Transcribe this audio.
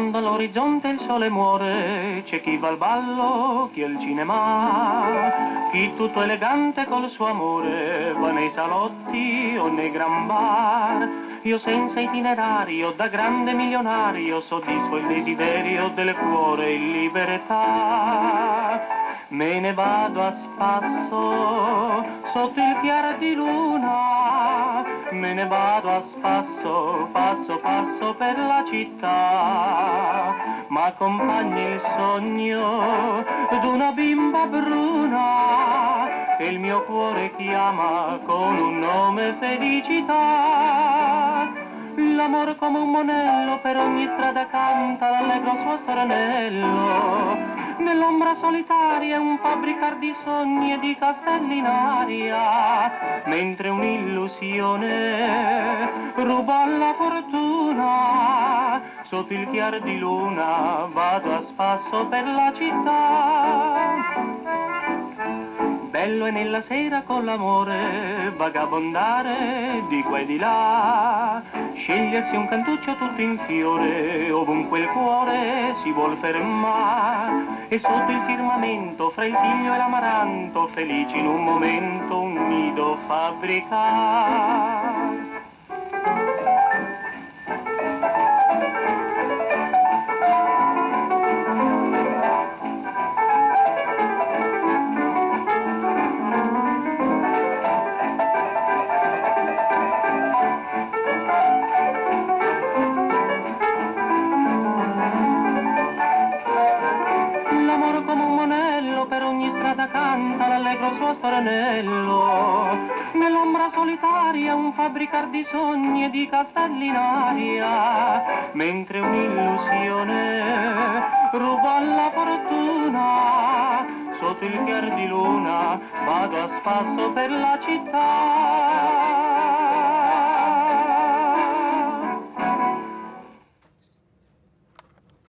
quando all'orizzonte il sole muore, c'è chi va al ballo, chi al cinema, chi tutto elegante col suo amore va nei salotti o nei gran bar. Io senza itinerario, da grande milionario, soddisfo il desiderio del cuore in libertà. Me ne vado a spasso sotto il chiaro di luna, me ne vado a spasso, passo passo per la città, ma accompagni il sogno d'una bimba bruna e il mio cuore chiama con un nome felicità. L'amor come un monello per ogni strada canta l'allegro suo stornello. Nell'ombra solitaria un fabbricar di sogni e di castelli in aria, mentre un'illusione ruba alla fortuna. Sotto il chiar di luna vado a spasso per la città. Bello è nella sera con l'amore vagabondare di qua e di là, scegliersi un cantuccio tutto in fiore ovunque il cuore si vuol fermare, e sotto il firmamento fra il figlio e l'amaranto felici in un momento un nido fabbricare. Per ogni strada canta l'allegro suo stornello, nell'ombra solitaria un fabbricar di sogni e di castelli in aria, mentre un'illusione ruba alla fortuna. Sotto il chiar di luna vado a spasso per la città.